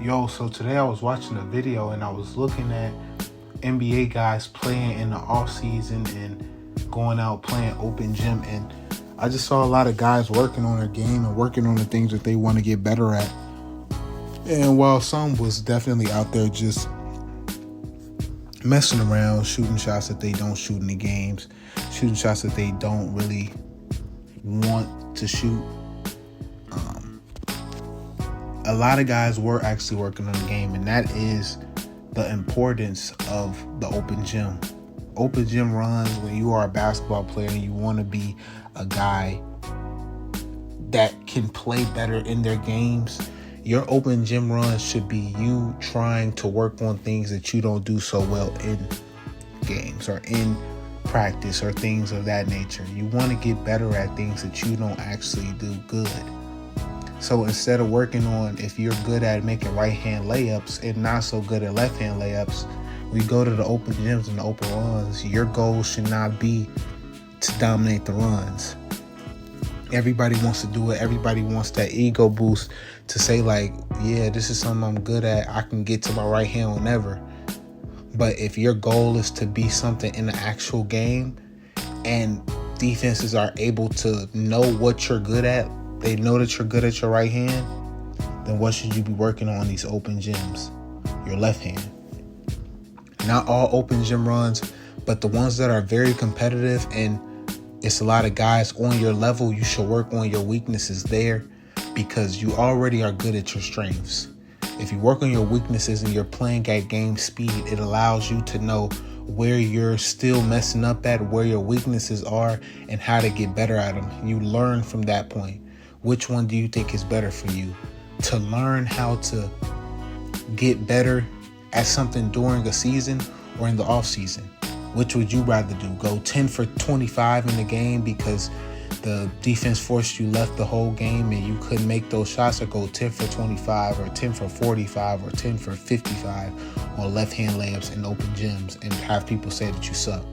Yo, so today I was watching a video and I was looking at NBA guys playing in the off season and going out playing open gym, and I just saw a lot of guys working on their game and working on the things that they want to get better at. And while some was definitely out there just messing around, shooting shots that they don't shoot in the games, shooting shots that they don't really want to shoot, a lot of guys were actually working on the game, and that is the importance of the open gym. Open gym runs, when you are a basketball player and you want to be a guy that can play better in their games, your open gym runs should be you trying to work on things that you don't do so well in games or in practice or things of that nature. You want to get better at things that you don't actually do good. So instead of working on if you're good at making right-hand layups and not so good at left-hand layups, we go to the open gyms and the open runs. Your goal should not be to dominate the runs. Everybody wants to do it. Everybody wants that ego boost to say, like, yeah, this is something I'm good at. I can get to my right hand whenever. But if your goal is to be something in the actual game and defenses are able to know what you're good at, they know that you're good at your right hand, then what should you be working on these open gyms? Your left hand. Not all open gym runs, but the ones that are very competitive and it's a lot of guys on your level, you should work on your weaknesses there because you already are good at your strengths. If you work on your weaknesses and you're playing at game speed, it allows you to know where you're still messing up at, where your weaknesses are, and how to get better at them. You learn from that point. Which one do you think is better for you? To learn how to get better at something during a season or in the off season? Which would you rather do? Go 10 for 25 in the game because the defense forced you left the whole game and you couldn't make those shots, or go 10 for 25 or 10 for 45 or 10 for 55 on left-hand layups in open gyms and have people say that you suck?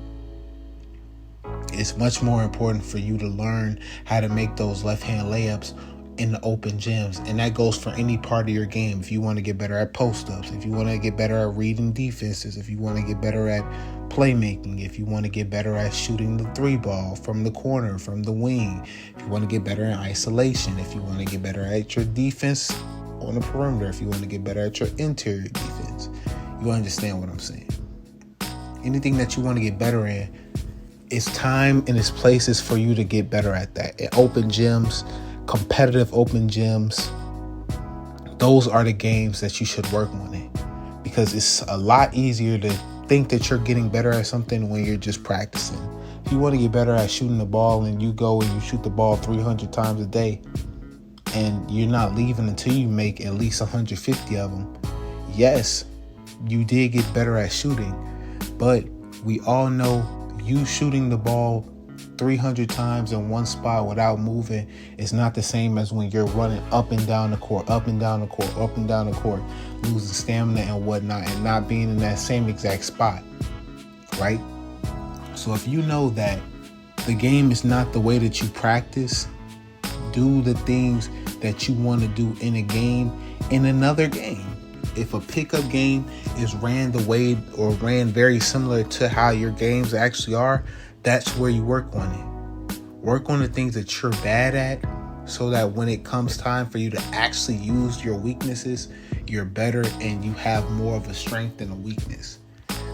It's much more important for you to learn how to make those left-hand layups in the open gyms. And that goes for any part of your game. If you want to get better at post-ups, if you want to get better at reading defenses, if you want to get better at playmaking, if you want to get better at shooting the three ball from the corner, from the wing, if you want to get better in isolation, if you want to get better at your defense on the perimeter, if you want to get better at your interior defense, you understand what I'm saying. Anything that you want to get better in, it's time and it's places for you to get better at that. At open gyms, competitive open gyms, those are the games that you should work on it, because it's a lot easier to think that you're getting better at something when you're just practicing. If you want to get better at shooting the ball and you go and you shoot the ball 300 times a day and you're not leaving until you make at least 150 of them, yes, you did get better at shooting, but we all know you shooting the ball 300 times in one spot without moving is not the same as when you're running up and down the court, up and down the court, up and down the court, losing stamina and whatnot, and not being in that same exact spot, right? So if you know that the game is not the way that you practice, do the things that you want to do in a game, in another game. If a pickup game is ran the way or ran very similar to how your games actually are, that's where you work on it. Work on the things that you're bad at so that when it comes time for you to actually use your weaknesses, you're better and you have more of a strength than a weakness.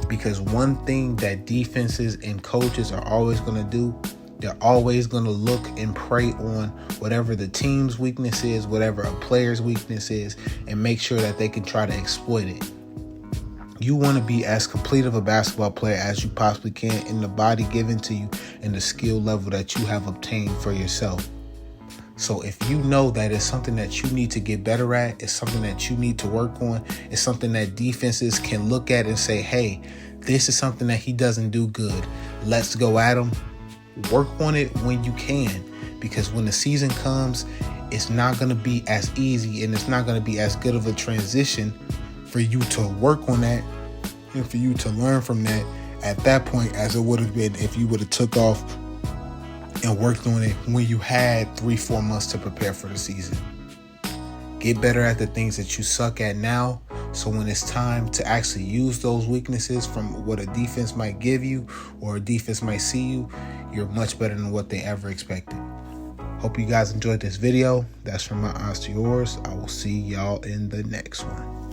Because one thing that defenses and coaches are always going to do, they're always going to look and prey on whatever the team's weakness is, whatever a player's weakness is, and make sure that they can try to exploit it. You want to be as complete of a basketball player as you possibly can in the body given to you and the skill level that you have obtained for yourself. So if you know that it's something that you need to get better at, it's something that you need to work on, it's something that defenses can look at and say, hey, this is something that he doesn't do good, let's go at him. Work on it when you can, because when the season comes, it's not going to be as easy and it's not going to be as good of a transition for you to work on that and for you to learn from that at that point as it would have been if you would have took off and worked on it when you had 3-4 months to prepare for the season. Get better at the things that you suck at now, so when it's time to actually use those weaknesses from what a defense might give you or a defense might see you, you're much better than what they ever expected. Hope you guys enjoyed this video. That's from my eyes to yours. I will see y'all in the next one.